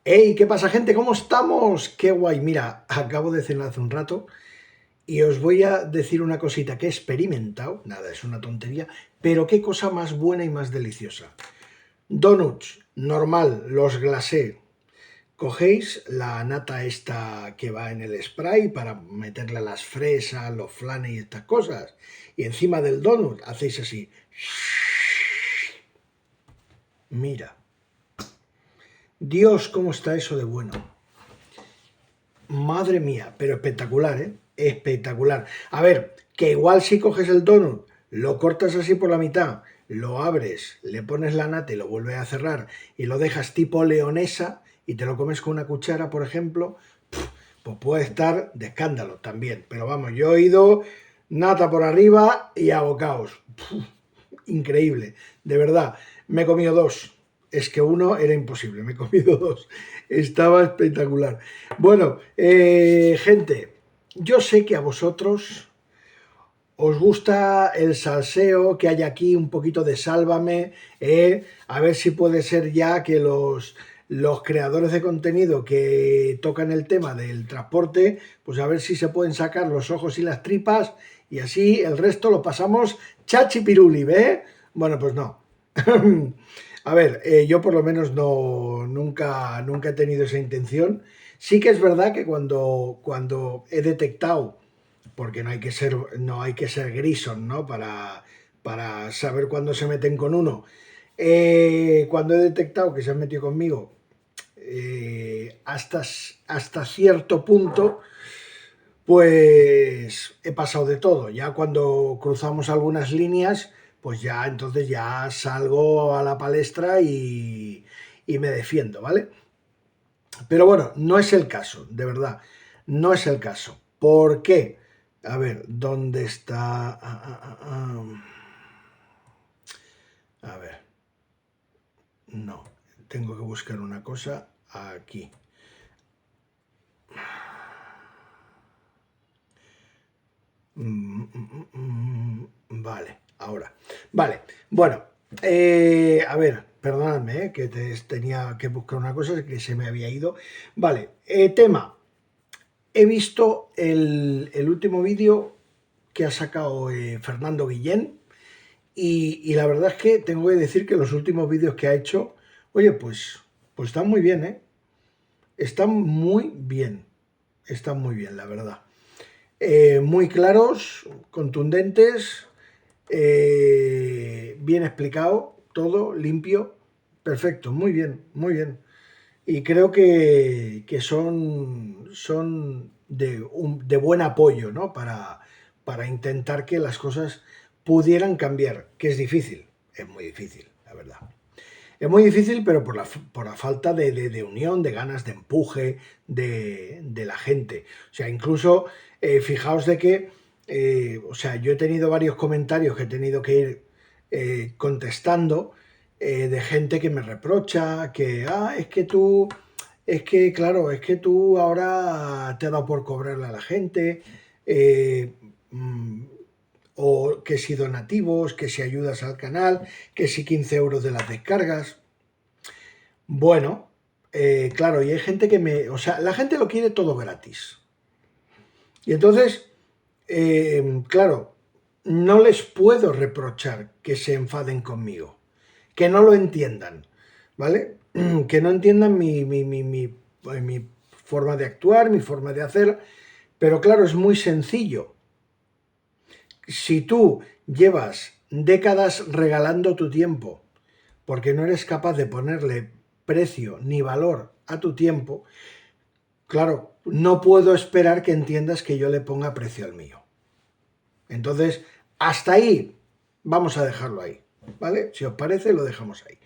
Hey, ¿qué pasa, gente? ¿Cómo estamos? Qué guay. Mira, acabo de cenar hace un rato y os voy a decir una cosita que he experimentado. Nada, es una tontería, pero qué cosa más buena y más deliciosa. Donuts, normal, los glacé. Cogéis la nata esta que va en el spray para meterle las fresas, los flanes y estas cosas. Y encima del donut hacéis así. Mira, Dios, cómo está eso de bueno. Madre mía, pero espectacular, ¿eh? Espectacular. A ver, que igual si coges el donut, lo cortas así por la mitad, lo abres, le pones la nata y lo vuelves a cerrar y lo dejas tipo leonesa y te lo comes con una cuchara, por ejemplo, pues puede estar de escándalo también. Pero vamos, yo he ido nata por arriba y abocaos. Increíble, de verdad. Me he comido dos. Es que uno era imposible, me he comido dos. Estaba espectacular. Bueno, gente, yo sé que a vosotros os gusta el salseo, que hay aquí un poquito de sálvame, a ver si puede ser ya que los creadores de contenido que tocan el tema del transporte, pues a ver si se pueden sacar los ojos y las tripas y así el resto lo pasamos chachi piruli, ¿ve? Bueno, pues no. A ver, yo por lo menos nunca he tenido esa intención. Sí que es verdad que cuando he detectado porque no hay que ser Grison, ¿no? Para saber cuándo se meten con uno. Cuando he detectado que se han metido conmigo, hasta cierto punto, pues he pasado de todo. Ya cuando cruzamos algunas líneas, pues ya entonces ya salgo a la palestra y me defiendo, ¿vale? Pero bueno, no es el caso, de verdad, no es el caso. ¿Por qué? A ver, ¿dónde está? A ver, no, tengo que buscar una cosa aquí. Vale, ahora. Vale, bueno, a ver, perdonadme, que tenía que buscar una cosa que se me había ido. Vale, tema. He visto el último vídeo que ha sacado Fernando Guillén y la verdad es que tengo que decir que los últimos vídeos que ha hecho, oye, pues están muy bien, ¿eh? Están muy bien, están muy bien, la verdad. Muy claros, contundentes, bien explicado, todo limpio, perfecto, muy bien, muy bien. Y creo que son de buen apoyo, ¿no? Para intentar que las cosas pudieran cambiar, que es muy difícil, la verdad. Es muy difícil, pero por la falta de unión, de ganas, de empuje de la gente. O sea, incluso fijaos de que, o sea, yo he tenido varios comentarios que he tenido que ir contestando de gente que me reprocha, claro, es que tú ahora te ha dado por cobrarle a la gente, eh, mm, o que si donativos, que si ayudas al canal, que si 15 euros de las descargas. Bueno, claro, y hay gente o sea, la gente lo quiere todo gratis. Y entonces, claro, no les puedo reprochar que se enfaden conmigo, que no lo entiendan, ¿vale? Que no entiendan mi forma de actuar, mi forma de hacer, pero claro, es muy sencillo. Si tú llevas décadas regalando tu tiempo porque no eres capaz de ponerle precio ni valor a tu tiempo, claro, no puedo esperar que entiendas que yo le ponga precio al mío. Entonces, hasta ahí vamos a dejarlo ahí, ¿vale? Si os parece, lo dejamos ahí.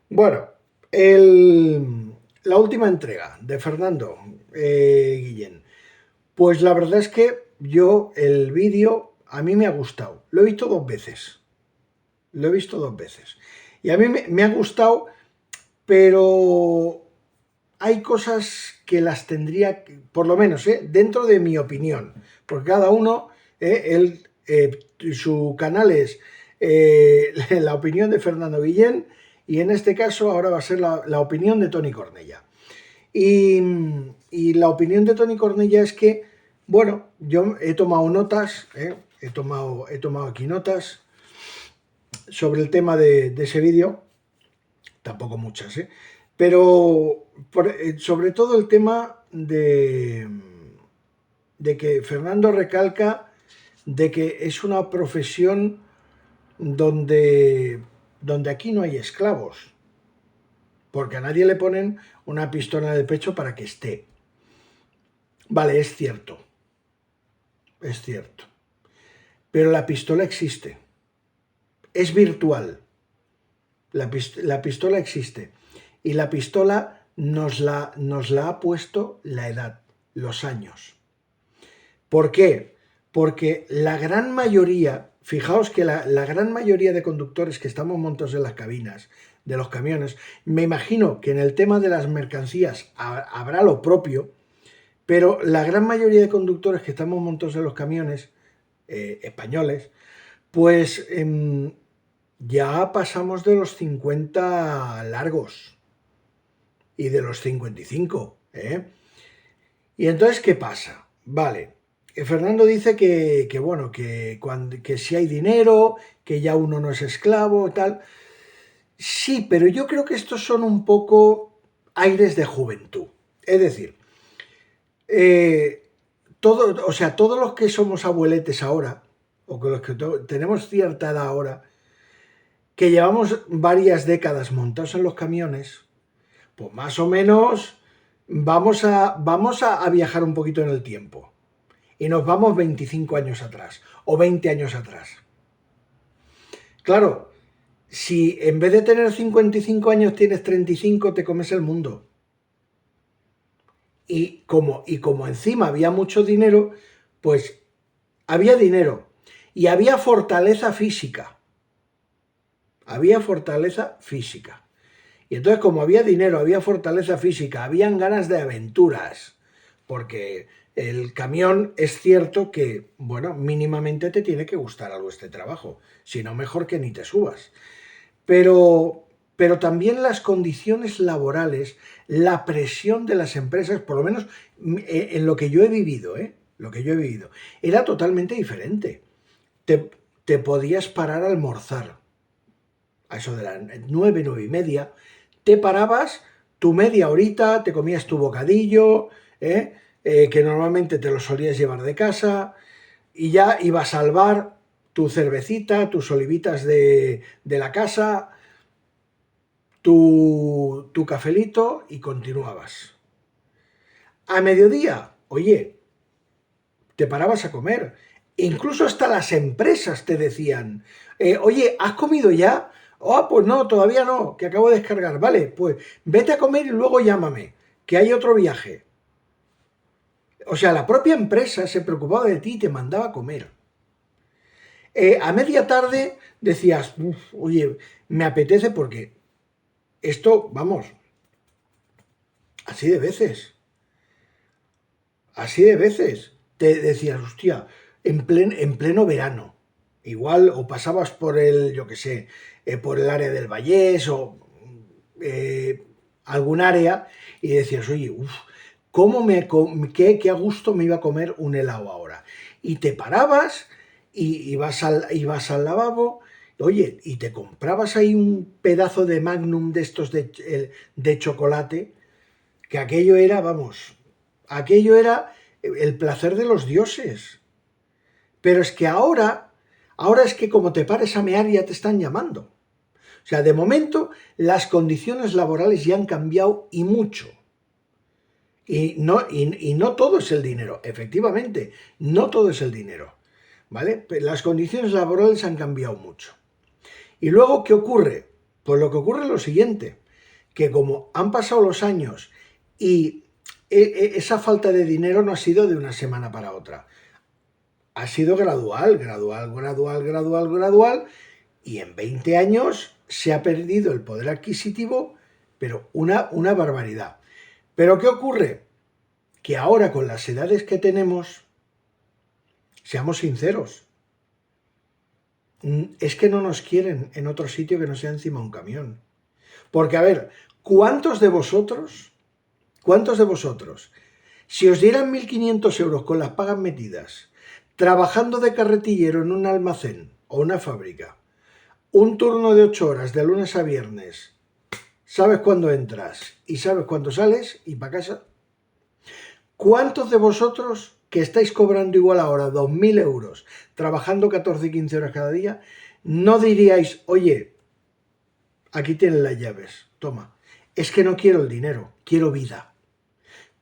Bueno, la última entrega de Fernando Guillén. Pues la verdad es que yo el vídeo a mí me ha gustado. Lo he visto dos veces. Lo he visto dos veces. Y a mí me ha gustado, pero hay cosas que las tendría, por lo menos, dentro de mi opinión, porque cada uno, su canal es la opinión de Fernando Guillén y en este caso ahora va a ser la opinión de Toni Cornella. Y, y la opinión de Toni Cornella es que, bueno, yo he tomado notas, he tomado aquí notas sobre el tema de ese vídeo, tampoco muchas, pero sobre todo el tema de que Fernando recalca de que es una profesión donde aquí no hay esclavos, porque a nadie le ponen una pistola en el pecho para que esté. Vale, es cierto, pero la pistola existe, es virtual, la pistola existe y la pistola nos la ha puesto la edad, los años. ¿Por qué? Porque la gran mayoría, fijaos que la gran mayoría de conductores que estamos montados en las cabinas de los camiones, me imagino que en el tema de las mercancías habrá lo propio, pero la gran mayoría de conductores que estamos montados en los camiones españoles, pues ya pasamos de los 50 largos y de los 55, ¿eh? Y entonces, ¿qué pasa? Vale, Fernando dice que bueno, que si hay dinero, que ya uno no es esclavo, tal. Sí, pero yo creo que estos son un poco aires de juventud. Es decir, o sea, todos los que somos abueletes ahora, o que los que tenemos cierta edad ahora, que llevamos varias décadas montados en los camiones, pues más o menos vamos a viajar un poquito en el tiempo. Y nos vamos 25 años atrás o 20 años atrás. Claro, si en vez de tener 55 años tienes 35, te comes el mundo. Y como encima había mucho dinero, pues había dinero y había fortaleza física. Había fortaleza física. Y entonces, como había dinero, había fortaleza física, habían ganas de aventuras, porque el camión es cierto que, bueno, mínimamente te tiene que gustar algo este trabajo, si no, mejor que ni te subas. Pero también las condiciones laborales, la presión de las empresas, por lo menos en lo que yo he vivido, lo que yo he vivido, era totalmente diferente. Te podías parar a almorzar, a eso de las 9, 9:30, te parabas tu media horita, te comías tu bocadillo, que normalmente te lo solías llevar de casa, y ya ibas a salvar tu cervecita, tus olivitas de la casa, tu cafelito y continuabas. A mediodía, oye, te parabas a comer. Incluso hasta las empresas te decían, oye, ¿has comido ya? Oh, pues no, todavía no, que acabo de descargar. Vale, pues vete a comer y luego llámame, que hay otro viaje. O sea, la propia empresa se preocupaba de ti y te mandaba a comer. A media tarde decías, oye, me apetece porque esto, vamos, así de veces. Así de veces. Te decías, hostia, en pleno verano. Igual, o pasabas por el, yo qué sé, por el área del Vallés o algún área y decías, oye, qué a gusto me iba a comer un helado ahora. Y te parabas y ibas al lavabo, oye, y te comprabas ahí un pedazo de Magnum de estos de chocolate, que aquello era, vamos, aquello era el placer de los dioses. Pero es que ahora es que como te pares a mear ya te están llamando. O sea, de momento las condiciones laborales ya han cambiado y mucho. Y no todo es el dinero, efectivamente, no todo es el dinero, ¿vale? Pero las condiciones laborales han cambiado mucho. Y luego, ¿qué ocurre? Pues lo que ocurre es lo siguiente, que como han pasado los años y esa falta de dinero no ha sido de una semana para otra, ha sido gradual, gradual, gradual, gradual, gradual, y en 20 años se ha perdido el poder adquisitivo, pero una barbaridad. ¿Pero qué ocurre? Que ahora con las edades que tenemos, seamos sinceros, es que no nos quieren en otro sitio que no sea encima de un camión. Porque, a ver, ¿Cuántos de vosotros, si os dieran 1.500 euros con las pagas metidas, trabajando de carretillero en un almacén o una fábrica, un turno de 8 horas de lunes a viernes, sabes cuándo entras y sabes cuándo sales y para casa? ¿Cuántos de vosotros que estáis cobrando igual ahora 2.000 euros, trabajando 14 y 15 horas cada día, no diríais, oye, aquí tienes las llaves, toma, es que no quiero el dinero, quiero vida?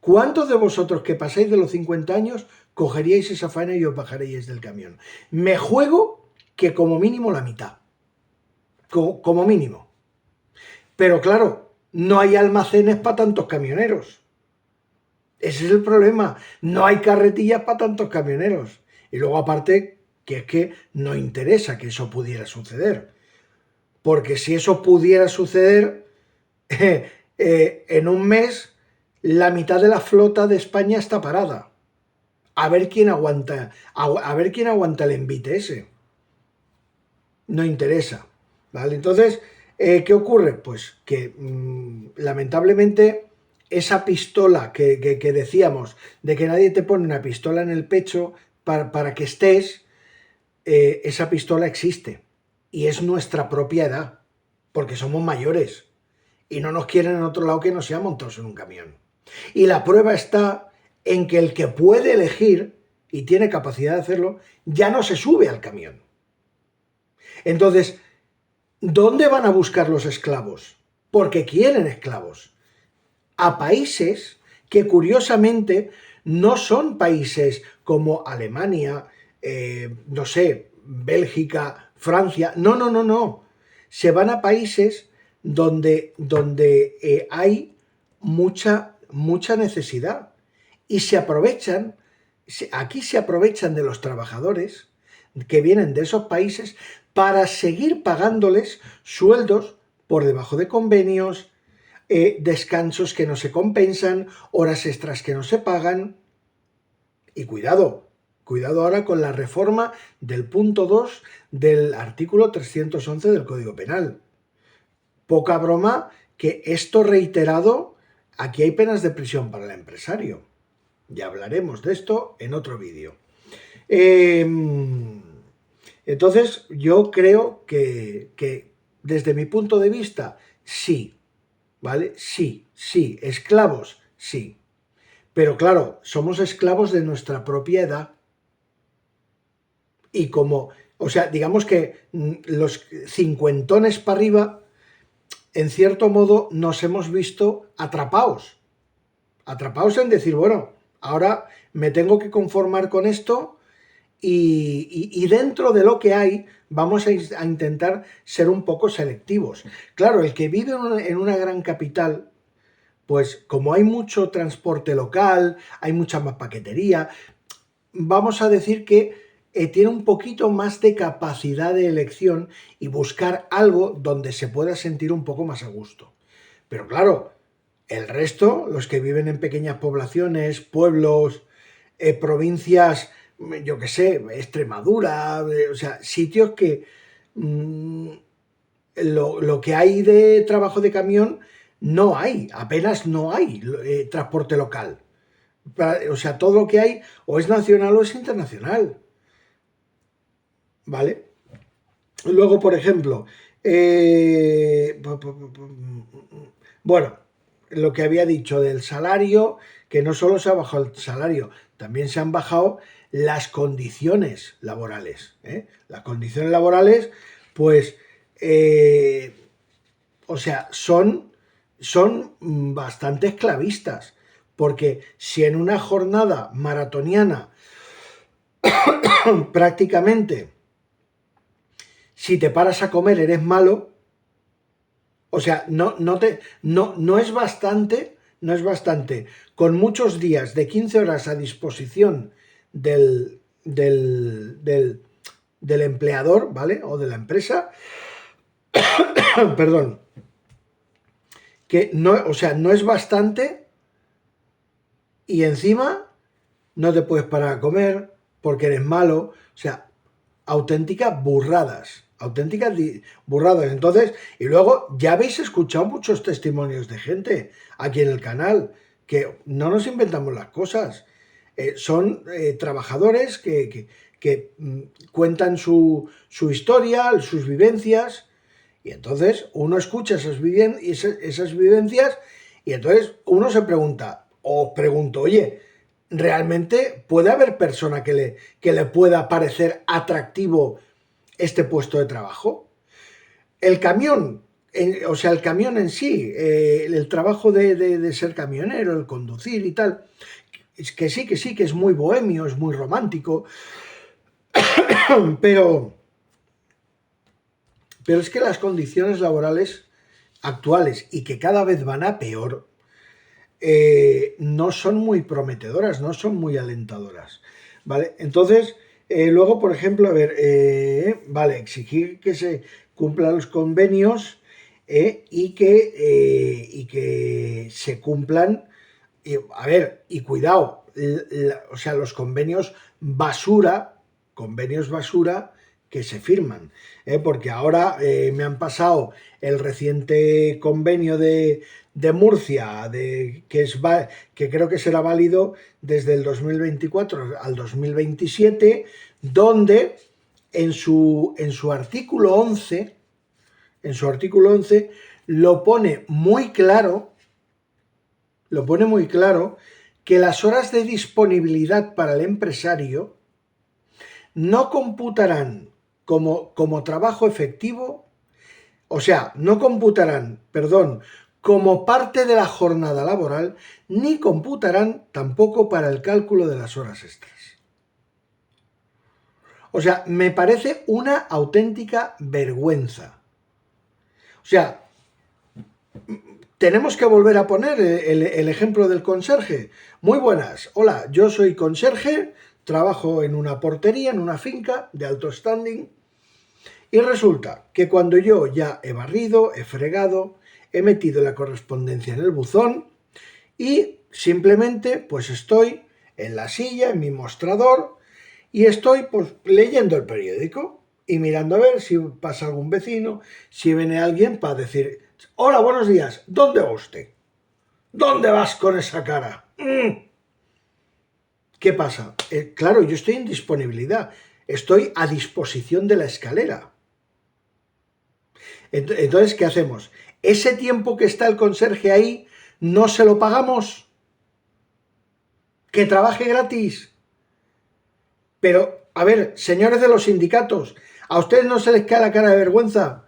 ¿Cuántos de vosotros que pasáis de los 50 años cogeríais esa faena y os bajaríais del camión? Me juego que como mínimo la mitad, como mínimo. Pero claro, no hay almacenes para tantos camioneros. Ese es el problema. No hay carretillas para tantos camioneros. Y luego aparte, que es que no interesa que eso pudiera suceder. Porque si eso pudiera suceder, en un mes la mitad de la flota de España está parada. A ver quién aguanta, a ver quién aguanta el envite ese. No interesa, ¿vale? Entonces, ¿qué ocurre? Pues que lamentablemente esa pistola que decíamos, de que nadie te pone una pistola en el pecho para que estés, esa pistola existe. Y es nuestra propia edad, porque somos mayores. Y no nos quieren en otro lado que no sea montados en un camión. Y la prueba está en que el que puede elegir y tiene capacidad de hacerlo, ya no se sube al camión. Entonces, ¿dónde van a buscar los esclavos? Porque quieren esclavos. A países que curiosamente no son países como Alemania, no sé, Bélgica, Francia. No, no, no, no. Se van a países donde hay mucha necesidad y se aprovechan, aquí se aprovechan de los trabajadores que vienen de esos países para seguir pagándoles sueldos por debajo de convenios, descansos que no se compensan, horas extras que no se pagan. Y cuidado ahora con la reforma del punto 2 del artículo 311 del Código Penal. Poca broma que esto reiterado, aquí hay penas de prisión para el empresario. Ya hablaremos de esto en otro vídeo. Entonces, yo creo que desde mi punto de vista, sí, ¿vale? Sí, esclavos, sí. Pero claro, somos esclavos de nuestra propia edad. Y como, o sea, digamos que los cincuentones para arriba, en cierto modo, nos hemos visto atrapados. Atrapados en decir, bueno, ahora me tengo que conformar con esto y dentro de lo que hay vamos a intentar ser un poco selectivos. Claro, el que vive en una gran capital, pues como hay mucho transporte local, hay mucha más paquetería, vamos a decir que tiene un poquito más de capacidad de elección y buscar algo donde se pueda sentir un poco más a gusto. Pero claro, el resto, los que viven en pequeñas poblaciones, pueblos, provincias, yo qué sé, Extremadura, o sea, sitios que lo que hay de trabajo de camión no hay, apenas no hay transporte local. O sea, todo lo que hay o es nacional o es internacional. ¿Vale? Luego, por ejemplo, bueno, lo que había dicho del salario, que no solo se ha bajado el salario, también se han bajado las condiciones laborales. Las condiciones laborales, pues, o sea, son bastante esclavistas, porque si en una jornada maratoniana prácticamente, si te paras a comer eres malo, o sea, no es bastante, con muchos días de 15 horas a disposición del empleador, ¿vale? O de la empresa, perdón, que no, o sea, no es bastante y encima no te puedes parar a comer porque eres malo, o sea, auténticas burradas. Entonces, y luego ya habéis escuchado muchos testimonios de gente aquí en el canal que no nos inventamos las cosas. Son trabajadores que cuentan su historia, sus vivencias, y entonces uno escucha esas vivencias y entonces uno se pregunta, o pregunto, oye, ¿realmente puede haber persona que le pueda parecer atractivo este puesto de trabajo? El camión, o sea, el camión en sí, el trabajo de ser camionero, el conducir y tal, es que sí, que es muy bohemio, es muy romántico, pero, pero es que las condiciones laborales actuales y que cada vez van a peor, no son muy prometedoras, no son muy alentadoras, ¿vale? Entonces, luego, por ejemplo, a ver, vale, exigir que se cumplan los convenios y que se cumplan, a ver, y cuidado, o sea, los convenios basura que se firman, porque ahora me han pasado el reciente convenio de Murcia, que creo que será válido desde el 2024 al 2027, donde en su artículo 11, lo pone muy claro que las horas de disponibilidad para el empresario no computarán como trabajo efectivo, o sea, no computarán, perdón, como parte de la jornada laboral, ni computarán tampoco para el cálculo de las horas extras. O sea, me parece una auténtica vergüenza. O sea, tenemos que volver a poner el ejemplo del conserje. Muy buenas, hola, yo soy conserje, trabajo en una portería, en una finca de alto standing, y resulta que cuando yo ya he barrido, he fregado, he metido la correspondencia en el buzón y simplemente pues estoy en la silla, en mi mostrador, y estoy pues leyendo el periódico y mirando a ver si pasa algún vecino, si viene alguien para decir, hola, buenos días, ¿dónde va usted? ¿Dónde vas con esa cara? ¿Qué pasa? Claro, yo estoy en disponibilidad, estoy a disposición de la escalera. Entonces, ¿qué hacemos? Ese tiempo que está el conserje ahí, no se lo pagamos. Que trabaje gratis. Pero, a ver, señores de los sindicatos, ¿a ustedes no se les cae la cara de vergüenza?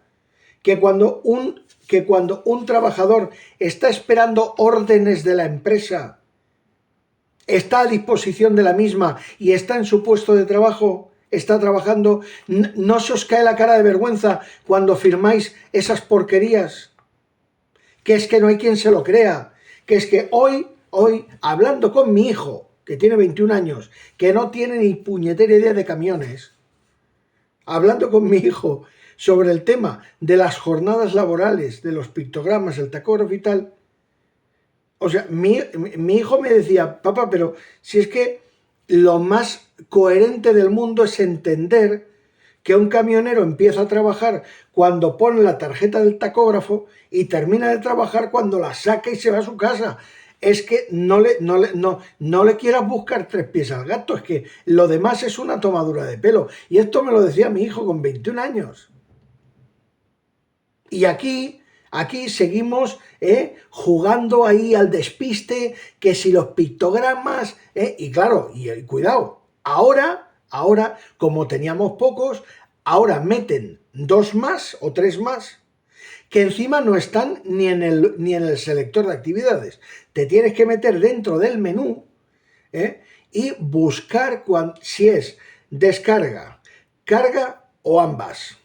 Que cuando un trabajador está esperando órdenes de la empresa, está a disposición de la misma y está en su puesto de trabajo, está trabajando, ¿no se os cae la cara de vergüenza cuando firmáis esas porquerías? Que es que no hay quien se lo crea, que es que hoy, hablando con mi hijo, que tiene 21 años, que no tiene ni puñetera idea de camiones, hablando con mi hijo sobre el tema de las jornadas laborales, de los pictogramas, el tacógrafo y tal, o sea, mi hijo me decía, papá, pero si es que lo más coherente del mundo es entender que un camionero empieza a trabajar cuando pone la tarjeta del tacógrafo y termina de trabajar cuando la saca y se va a su casa. Es que no le quieras buscar tres pies al gato, es que lo demás es una tomadura de pelo. Y esto me lo decía mi hijo con 21 años. Y aquí seguimos jugando ahí al despiste, que si los pictogramas, y claro, y cuidado, ahora, como teníamos pocos, ahora meten 2 más o 3 más, que encima no están ni en el selector de actividades. Te tienes que meter dentro del menú y buscar si es descarga, carga o ambas.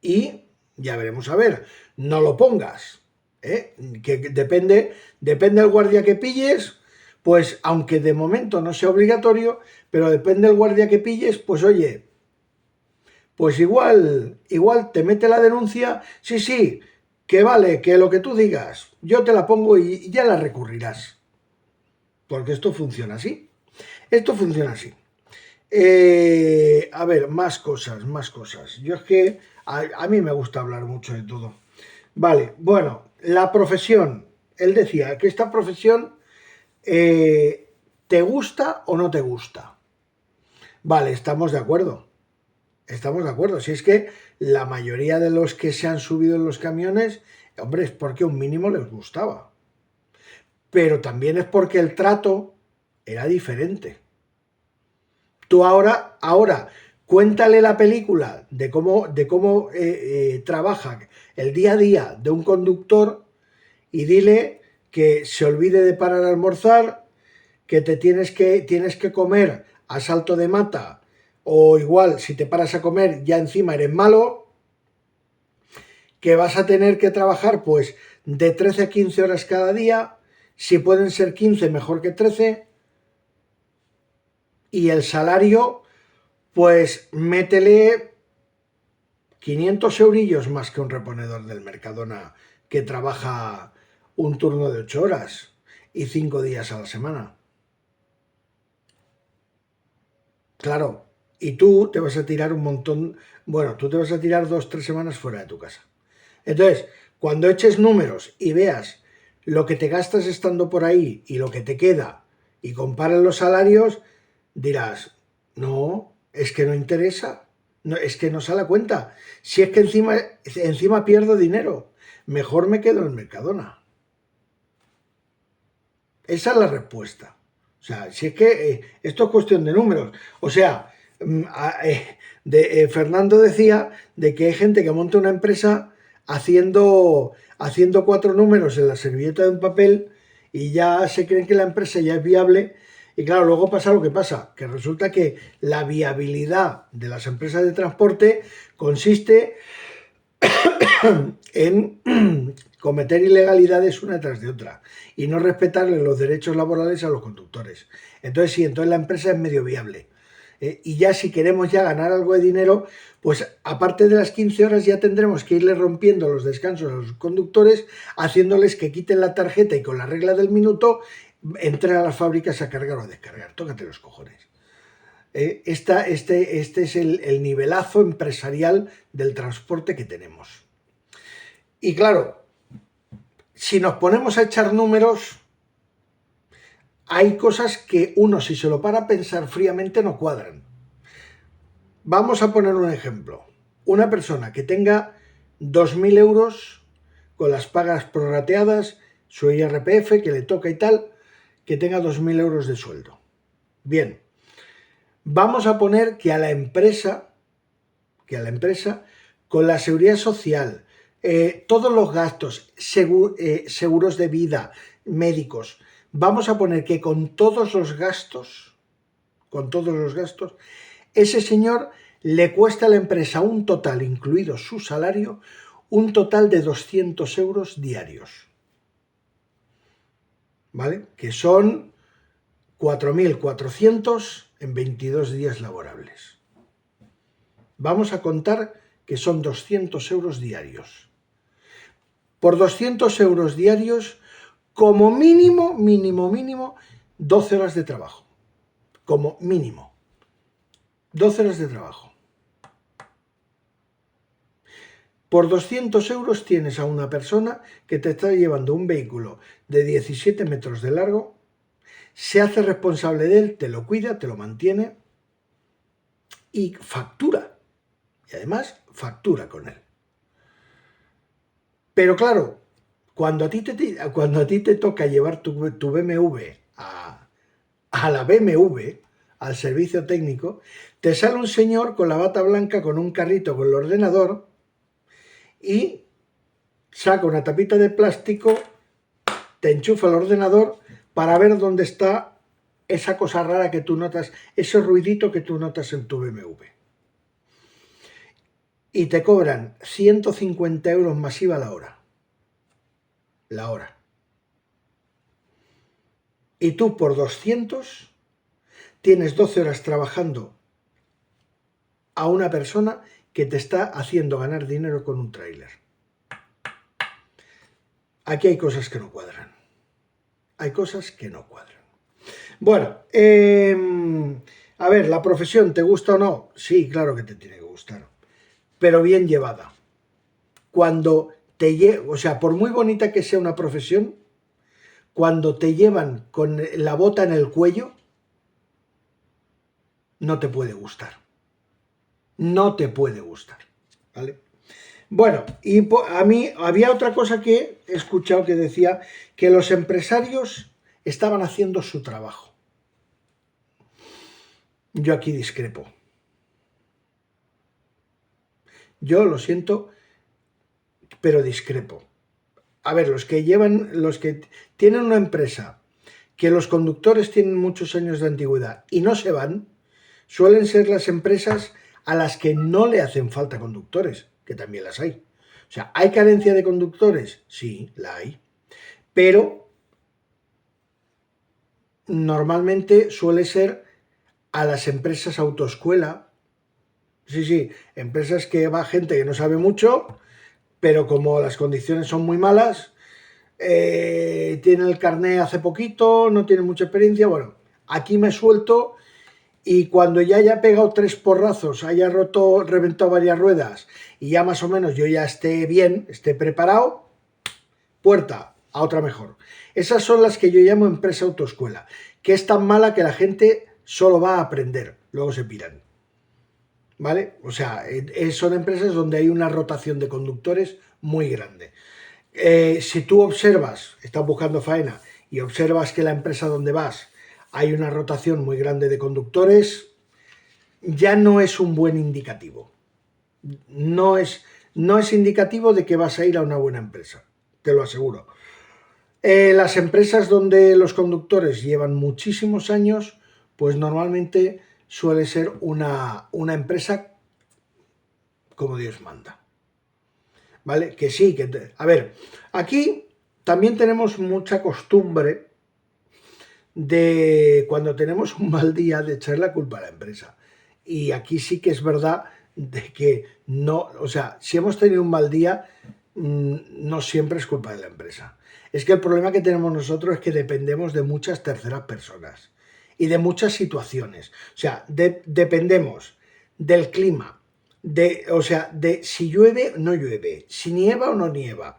Y ya veremos a ver, no lo pongas, que depende del guardia que pilles, pues aunque de momento no sea obligatorio, pero depende del guardia que pilles, pues oye, pues igual te mete la denuncia, sí, que vale, que lo que tú digas, yo te la pongo y ya la recurrirás, porque esto funciona así, a ver, más cosas. Yo es que a mí me gusta hablar mucho de todo. Vale, bueno, la profesión. él decía que esta profesión ¿te gusta o no te gusta? Vale, estamos de acuerdo. Estamos de acuerdo. Si es que la mayoría de los que se han subido en los camiones, hombre, es porque un mínimo les gustaba. Pero también es porque el trato era diferente. Tú ahora, cuéntale la película de cómo trabaja el día a día de un conductor y dile que se olvide de parar a almorzar, que tienes que comer a salto de mata, o igual si te paras a comer ya encima eres malo, que vas a tener que trabajar pues de 13 a 15 horas cada día, si pueden ser 15 mejor que 13, y el salario pues métele 500 eurillos más que un reponedor del Mercadona que trabaja un turno de 8 horas y 5 días a la semana. Claro, y tú te vas a tirar un montón, bueno, tú te vas a tirar 2, 3 semanas fuera de tu casa. Entonces, cuando eches números y veas lo que te gastas estando por ahí y lo que te queda y compares los salarios, dirás, no, es que no interesa, no, es que no sale a cuenta. Si es que encima pierdo dinero, mejor me quedo en Mercadona. Esa es la respuesta. O sea, si es que esto es cuestión de números. O sea, Fernando decía de que hay gente que monta una empresa haciendo 4 números en la servilleta de un papel y ya se creen que la empresa ya es viable. Y claro, luego pasa lo que pasa, que resulta que la viabilidad de las empresas de transporte consiste en cometer ilegalidades una tras de otra y no respetarle los derechos laborales a los conductores. Entonces sí, entonces la empresa es medio viable. Y ya si queremos ya ganar algo de dinero, pues aparte de las 15 horas ya tendremos que irle rompiendo los descansos a los conductores, haciéndoles que quiten la tarjeta y con la regla del minuto entren a las fábricas a cargar o a descargar. Tócate los cojones. Este es el nivelazo empresarial del transporte que tenemos. Y claro, si nos ponemos a echar números, hay cosas que uno, si se lo para a pensar fríamente, no cuadran. Vamos a poner un ejemplo. Una persona que tenga 2.000 euros con las pagas prorrateadas, su IRPF que le toca y tal, que tenga 2.000 euros de sueldo. Bien, vamos a poner que a la empresa, con la seguridad social, todos los gastos, seguros de vida, médicos, vamos a poner que con todos los gastos, ese señor le cuesta a la empresa un total, incluido su salario, un total de 200 euros diarios. ¿Vale? Que son 4.400 en 22 días laborables. Vamos a contar que son 200 euros diarios. Por 200 euros diarios, como mínimo, 12 horas de trabajo. Como mínimo. 12 horas de trabajo. Por 200 euros tienes a una persona que te está llevando un vehículo de 17 metros de largo, se hace responsable de él, te lo cuida, te lo mantiene y factura. Y además factura con él. Pero claro, cuando a ti te toca llevar tu BMW a la BMW, al servicio técnico, te sale un señor con la bata blanca, con un carrito con el ordenador y saca una tapita de plástico, te enchufa el ordenador para ver dónde está esa cosa rara que tú notas, ese ruidito que tú notas en tu BMW. Y te cobran 150 euros masiva la hora. La hora. Y tú por 200 tienes 12 horas trabajando a una persona que te está haciendo ganar dinero con un tráiler. Aquí hay cosas que no cuadran. Hay cosas que no cuadran. Bueno, a ver, ¿la profesión te gusta o no? Sí, claro que te tiene que gustar. Pero bien llevada. Cuando o sea, por muy bonita que sea una profesión, cuando te llevan con la bota en el cuello, no te puede gustar. No te puede gustar, ¿vale? Bueno, y a mí había otra cosa que he escuchado que decía que los empresarios estaban haciendo su trabajo. Yo aquí discrepo. Yo lo siento, pero discrepo. A ver, los que tienen una empresa, que los conductores tienen muchos años de antigüedad y no se van, suelen ser las empresas a las que no le hacen falta conductores, que también las hay. O sea, ¿hay carencia de conductores? Sí, la hay. Pero normalmente suele ser a las empresas autoescuela. Sí, empresas que va gente que no sabe mucho, pero como las condiciones son muy malas, tiene el carné hace poquito, no tiene mucha experiencia, bueno, aquí me suelto y cuando ya haya pegado 3 porrazos, haya reventado varias ruedas y ya más o menos yo ya esté bien, esté preparado, puerta a otra mejor. Esas son las que yo llamo empresa autoescuela, que es tan mala que la gente solo va a aprender, luego se piran. ¿Vale? O sea, son empresas donde hay una rotación de conductores muy grande. Si tú observas, estás buscando faena y observas que la empresa donde vas hay una rotación muy grande de conductores, ya no es un buen indicativo. No es indicativo de que vas a ir a una buena empresa, te lo aseguro. Las empresas donde los conductores llevan muchísimos años, pues normalmente suele ser una empresa como Dios manda. ¿Vale? Que sí, a ver, aquí también tenemos mucha costumbre de cuando tenemos un mal día de echar la culpa a la empresa. Y aquí sí que es verdad de que no, o sea, si hemos tenido un mal día, no siempre es culpa de la empresa. Es que el problema que tenemos nosotros es que dependemos de muchas terceras personas y de muchas situaciones. O sea, dependemos del clima, o sea, de si llueve o no llueve, si nieva o no nieva.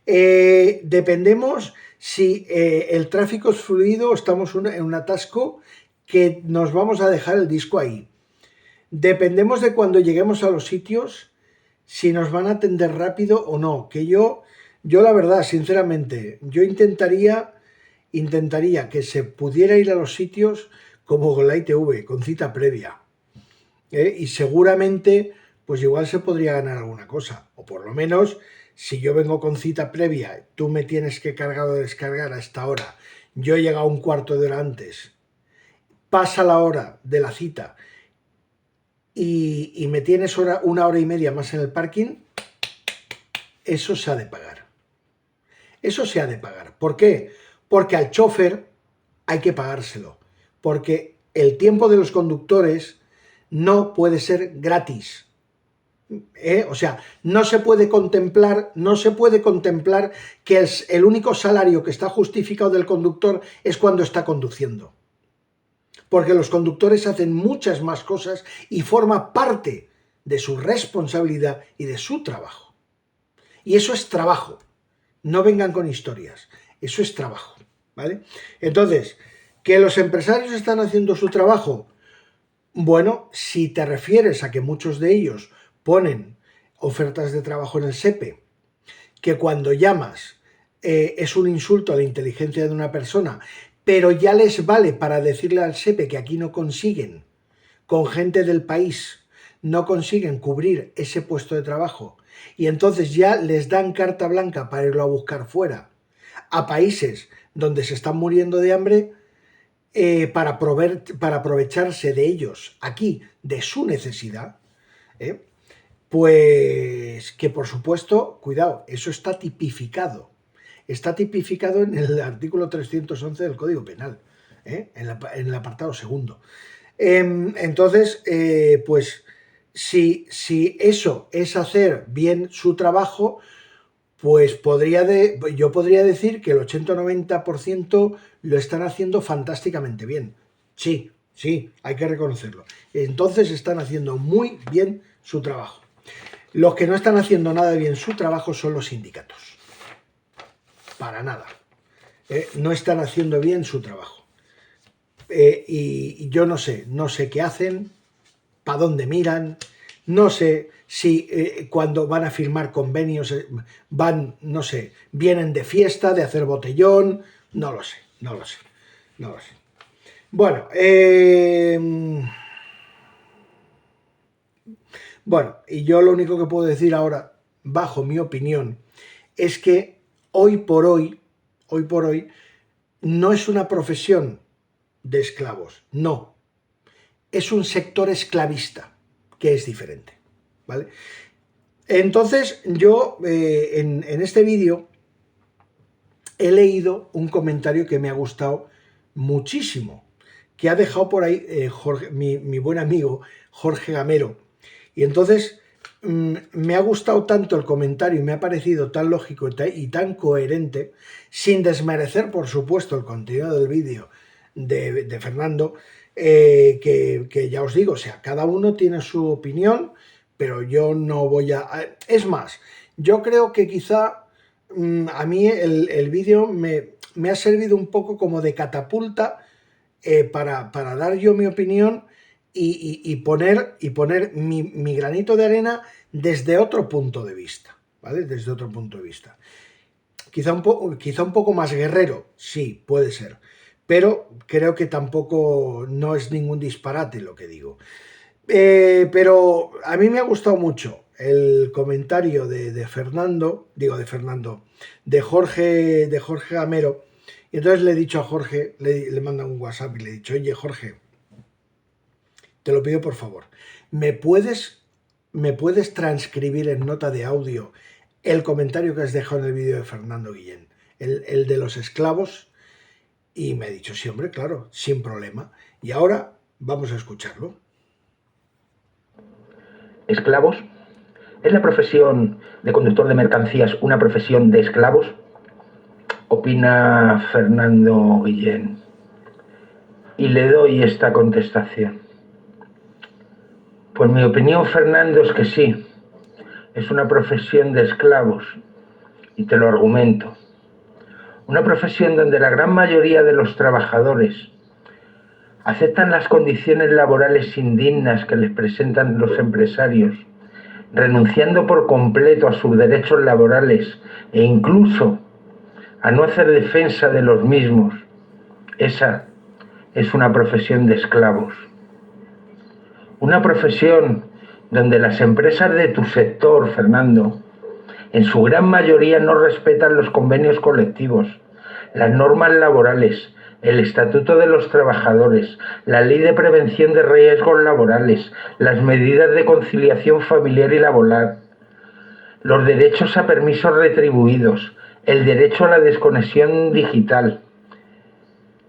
Dependemos si el tráfico es fluido o estamos en un atasco que nos vamos a dejar el disco ahí. Dependemos de cuando lleguemos a los sitios, si nos van a atender rápido o no. Que yo la verdad, sinceramente, yo intentaría que se pudiera ir a los sitios como con la ITV, con cita previa. Y seguramente, pues igual se podría ganar alguna cosa. O por lo menos, si yo vengo con cita previa, tú me tienes que cargar o descargar a esta hora, yo he llegado un cuarto de hora antes, pasa la hora de la cita y me tienes una hora y media más en el parking, eso se ha de pagar. Eso se ha de pagar. ¿Por qué? Porque al chofer hay que pagárselo. Porque el tiempo de los conductores no puede ser gratis. O sea, no se puede contemplar que el único salario que está justificado del conductor es cuando está conduciendo. Porque los conductores hacen muchas más cosas y forma parte de su responsabilidad y de su trabajo. Y eso es trabajo. No vengan con historias. Eso es trabajo, ¿vale? Entonces, ¿que los empresarios están haciendo su trabajo? Bueno, si te refieres a que muchos de ellos ponen ofertas de trabajo en el SEPE, que cuando llamas es un insulto a la inteligencia de una persona, pero ya les vale para decirle al SEPE que aquí no consiguen, con gente del país, no consiguen cubrir ese puesto de trabajo, y entonces ya les dan carta blanca para irlo a buscar fuera, a países donde se están muriendo de hambre, para aprovecharse de ellos aquí, de su necesidad, pues que por supuesto, cuidado, eso está tipificado. Está tipificado en el artículo 311 del Código Penal, en el apartado segundo. Entonces, pues si eso es hacer bien su trabajo, pues yo podría decir que el 80-90% lo están haciendo fantásticamente bien. Sí, hay que reconocerlo. Entonces están haciendo muy bien su trabajo. Los que no están haciendo nada bien su trabajo son los sindicatos. Para nada. no están haciendo bien su trabajo. Y yo no sé qué hacen, para dónde miran, no sé si cuando van a firmar convenios van, no sé, vienen de fiesta, de hacer botellón, no lo sé. Bueno, y yo lo único que puedo decir ahora, bajo mi opinión, es que hoy por hoy, no es una profesión de esclavos, no, es un sector esclavista, que es diferente, ¿vale? Entonces, yo en este vídeo he leído un comentario que me ha gustado muchísimo, que ha dejado por ahí mi buen amigo Jorge Gamero. Y entonces me ha gustado tanto el comentario y me ha parecido tan lógico y tan coherente, sin desmerecer, por supuesto, el contenido del vídeo de Fernando, que ya os digo, o sea, cada uno tiene su opinión, pero yo no voy a... Es más, yo creo que quizá a mí el vídeo me ha servido un poco como de catapulta para dar yo mi opinión y poner mi granito de arena desde otro punto de vista, ¿vale? Desde otro punto de vista. Quizá un poco más guerrero, sí, puede ser, pero creo que tampoco no es ningún disparate lo que digo. Pero a mí me ha gustado mucho el comentario de Fernando, de Jorge Gamero, y entonces le he dicho a Jorge, le manda un WhatsApp y le he dicho, oye Jorge, te lo pido por favor, ¿me puedes transcribir en nota de audio el comentario que has dejado en el vídeo de Fernando Guillén, el de los esclavos? Y me ha dicho, sí hombre, claro, sin problema. Y ahora vamos a escucharlo. ¿Esclavos? ¿Es la profesión de conductor de mercancías una profesión de esclavos? Opina Fernando Guillén. Y le doy esta contestación. Pues mi opinión, Fernando, es que sí. Es una profesión de esclavos. Y te lo argumento. Una profesión donde la gran mayoría de los trabajadores aceptan las condiciones laborales indignas que les presentan los empresarios, renunciando por completo a sus derechos laborales e incluso a no hacer defensa de los mismos. Esa es una profesión de esclavos. Una profesión donde las empresas de tu sector, Fernando, en su gran mayoría no respetan los convenios colectivos, las normas laborales, el Estatuto de los Trabajadores, la Ley de Prevención de Riesgos Laborales, las medidas de conciliación familiar y laboral, los derechos a permisos retribuidos, el derecho a la desconexión digital.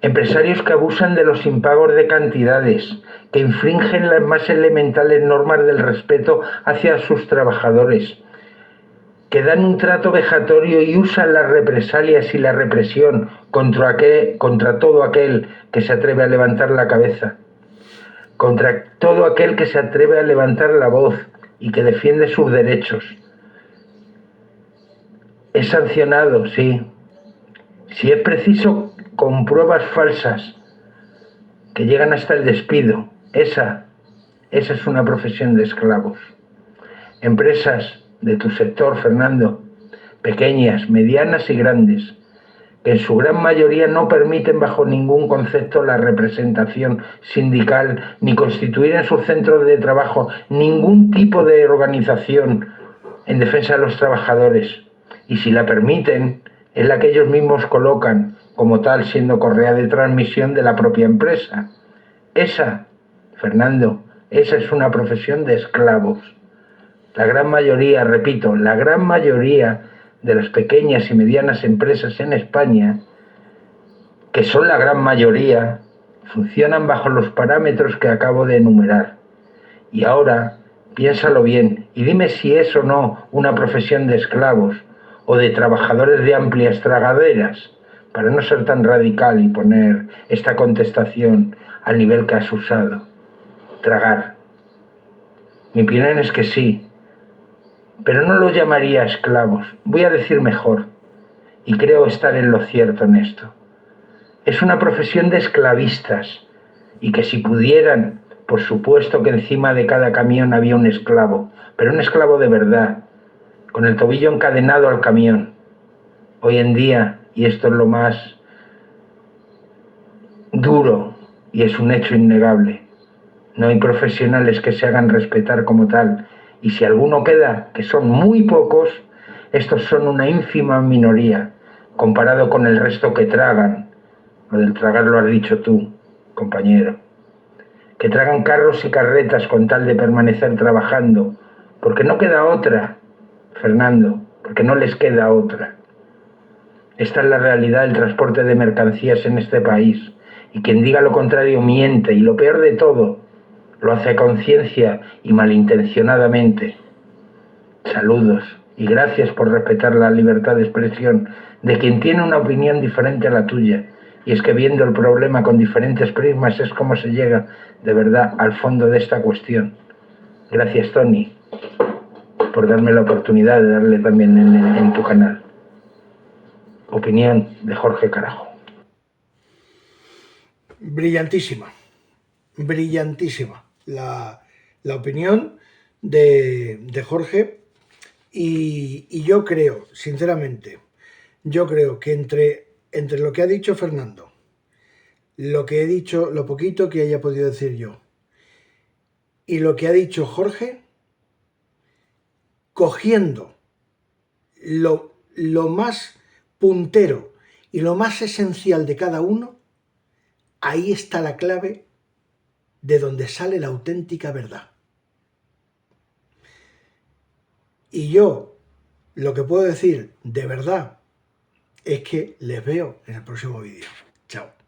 Empresarios que abusan de los impagos de cantidades, que infringen las más elementales normas del respeto hacia sus trabajadores, que dan un trato vejatorio y usan las represalias y la represión contra todo aquel que se atreve a levantar la cabeza, contra todo aquel que se atreve a levantar la voz y que defiende sus derechos. Es sancionado, sí. Si es preciso, con pruebas falsas que llegan hasta el despido. Esa es una profesión de esclavos. Empresas de tu sector, Fernando, pequeñas, medianas y grandes, que en su gran mayoría no permiten bajo ningún concepto la representación sindical, ni constituir en sus centros de trabajo ningún tipo de organización en defensa de los trabajadores. Y si la permiten, es la que ellos mismos colocan como tal, siendo correa de transmisión de la propia empresa. Esa, Fernando, esa es una profesión de esclavos. La gran mayoría, repito, la gran mayoría de las pequeñas y medianas empresas en España, que son la gran mayoría, funcionan bajo los parámetros que acabo de enumerar. Y ahora, piénsalo bien y dime si es o no una profesión de esclavos o de trabajadores de amplias tragaderas, para no ser tan radical y poner esta contestación al nivel que has usado. Tragar. Mi opinión es que sí, pero no lo llamaría esclavos. Voy a decir mejor. y creo estar en lo cierto en esto. Es una profesión de esclavistas y que si pudieran, por supuesto que encima de cada camión había un esclavo, pero un esclavo de verdad, con el tobillo encadenado al camión. Hoy en día, y esto es lo más duro y es un hecho innegable, no hay profesionales que se hagan respetar como tal, y si alguno queda, que son muy pocos, estos son una ínfima minoría comparado con el resto que tragan. Lo del tragar lo has dicho tú, compañero. Que tragan carros y carretas con tal de permanecer trabajando, porque no queda otra, Fernando, porque no les queda otra. Esta es la realidad del transporte de mercancías en este país, y quien diga lo contrario miente, y lo peor de todo, lo hace a conciencia y malintencionadamente. Saludos y gracias por respetar la libertad de expresión de quien tiene una opinión diferente a la tuya. Y es que viendo el problema con diferentes prismas es como se llega de verdad al fondo de esta cuestión. Gracias, Tony, por darme la oportunidad de darle también en tu canal. Opinión de Jorge Carajo. Brillantísima, brillantísima la opinión de Jorge y yo creo, sinceramente, yo creo que entre lo que ha dicho Fernando, lo que he dicho, lo poquito que haya podido decir yo, y lo que ha dicho Jorge, cogiendo lo más puntero y lo más esencial de cada uno, ahí está la clave de donde sale la auténtica verdad. Y yo lo que puedo decir de verdad es que les veo en el próximo vídeo. Chao.